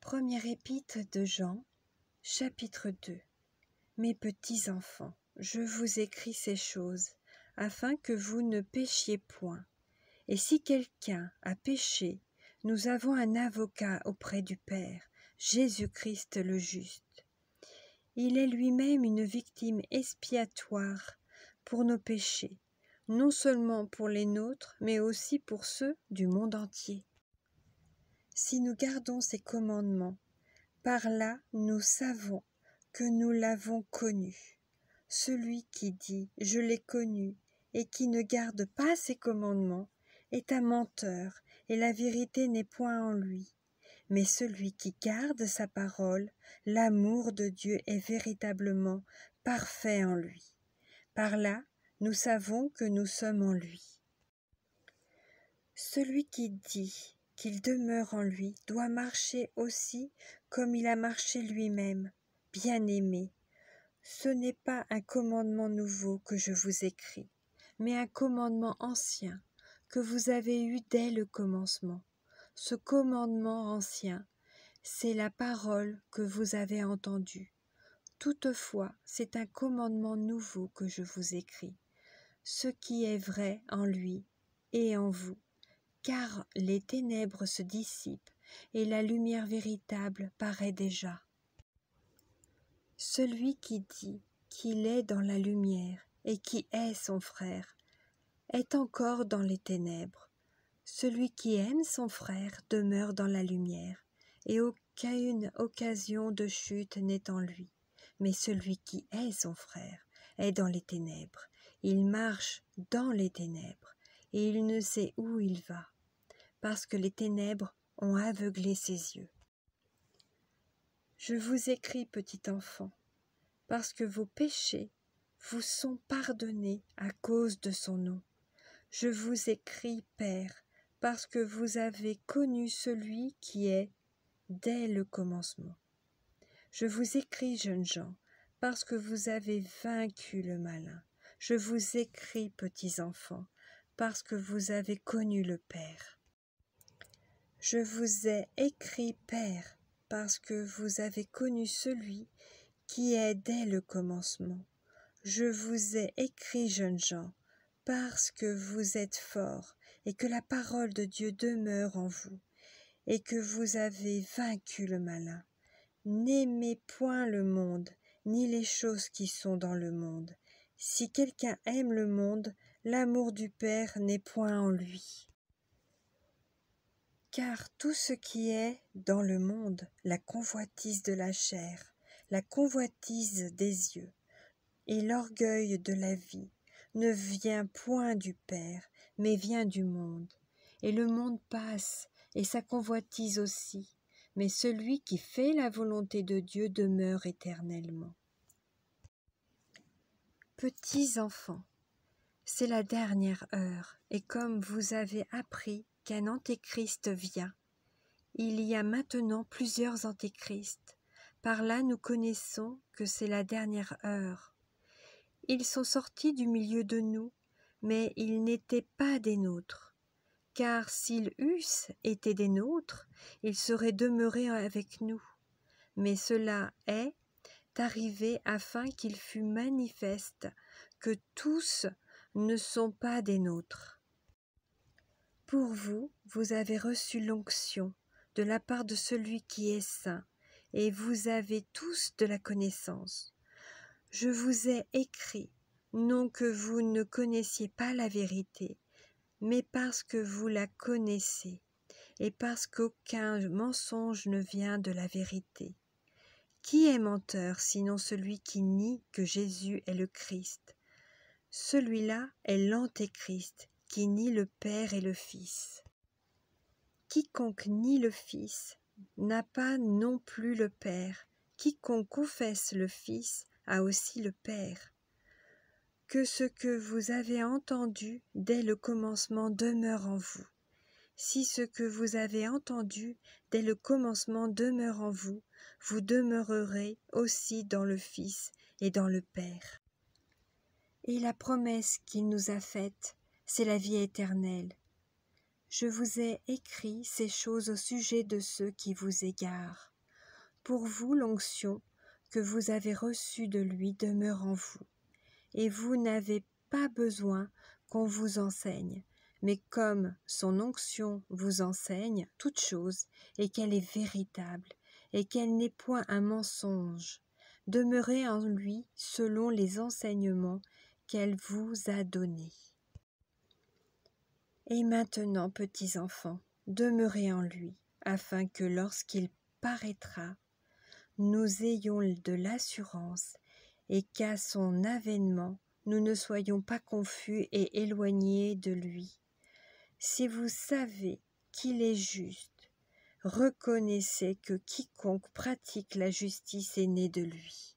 Première épître de Jean, chapitre 2. Mes petits enfants, je vous écris ces choses, afin que vous ne péchiez point. Et si quelqu'un a péché, nous avons un avocat auprès du Père, Jésus-Christ le juste. Il est lui-même une victime expiatoire pour nos péchés, non seulement pour les nôtres, mais aussi pour ceux du monde entier. Si nous gardons ses commandements, par là nous savons que nous l'avons connu. Celui qui dit « je l'ai connu » et qui ne garde pas ses commandements est un menteur, et la vérité n'est point en lui. Mais celui qui garde sa parole, l'amour de Dieu est véritablement parfait en lui. Par là, nous savons que nous sommes en lui. Celui qui dit qu'il demeure en lui doit marcher aussi comme il a marché lui-même. Bien-aimés, ce n'est pas un commandement nouveau que je vous écris, mais un commandement ancien que vous avez eu dès le commencement. Ce commandement ancien, c'est la parole que vous avez entendue. Toutefois, c'est un commandement nouveau que je vous écris, ce qui est vrai en lui et en vous, car les ténèbres se dissipent et la lumière véritable paraît déjà. Celui qui dit qu'il est dans la lumière et qui est son frère est encore dans les ténèbres. Celui qui aime son frère demeure dans la lumière, et aucune occasion de chute n'est en lui. Mais celui qui est son frère est dans les ténèbres. Il marche dans les ténèbres, et il ne sait où il va, parce que les ténèbres ont aveuglé ses yeux. Je vous écris, petit enfant, parce que vos péchés vous sont pardonnés à cause de son nom. Je vous écris, Père, parce que vous avez connu celui qui est dès le commencement. Je vous écris, jeunes gens, parce que vous avez vaincu le malin. Je vous écris, petits enfants, parce que vous avez connu le Père. Je vous ai écrit, Père, parce que vous avez connu celui qui est dès le commencement. Je vous ai écrit, jeunes gens, parce que vous êtes forts et que la parole de Dieu demeure en vous, et que vous avez vaincu le malin. N'aimez point le monde, ni les choses qui sont dans le monde. Si quelqu'un aime le monde, l'amour du Père n'est point en lui. Car tout ce qui est dans le monde, la convoitise de la chair, la convoitise des yeux et l'orgueil de la vie, ne vient point du Père, mais vient du monde. Et le monde passe, et sa convoitise aussi, mais celui qui fait la volonté de Dieu demeure éternellement. Petits enfants, c'est la dernière heure, et comme vous avez appris qu'un antéchrist vient, il y a maintenant plusieurs antéchrists. Par là nous connaissons que c'est la dernière heure. Ils sont sortis du milieu de nous, mais ils n'étaient pas des nôtres. Car s'ils eussent été des nôtres, ils seraient demeurés avec nous. Mais cela est arrivé afin qu'il fût manifeste que tous ne sont pas des nôtres. Pour vous, vous avez reçu l'onction de la part de celui qui est saint, et vous avez tous de la connaissance. Je vous ai écrit, non que vous ne connaissiez pas la vérité, mais parce que vous la connaissez, et parce qu'aucun mensonge ne vient de la vérité. Qui est menteur sinon celui qui nie que Jésus est le Christ? Celui-là est l'antéchrist, qui nie le Père et le Fils. Quiconque nie le Fils n'a pas non plus le Père. Quiconque confesse le Fils a aussi le Père. Que ce que vous avez entendu dès le commencement demeure en vous. Si ce que vous avez entendu dès le commencement demeure en vous, vous demeurerez aussi dans le Fils et dans le Père. Et la promesse qu'il nous a faite, c'est la vie éternelle. Je vous ai écrit ces choses au sujet de ceux qui vous égarent. pour vous l'onction que vous avez reçue de lui demeure en vous, et vous n'avez pas besoin qu'on vous enseigne, mais comme son onction vous enseigne toute chose, et qu'elle est véritable, et qu'elle n'est point un mensonge, demeurez en lui selon les enseignements qu'elle vous a donnés. Et maintenant, petits enfants, demeurez en lui, afin que lorsqu'il paraîtra, nous ayons de l'assurance et qu'à son avènement, nous ne soyons pas confus et éloignés de lui. Si vous savez qu'il est juste, reconnaissez que quiconque pratique la justice est né de lui.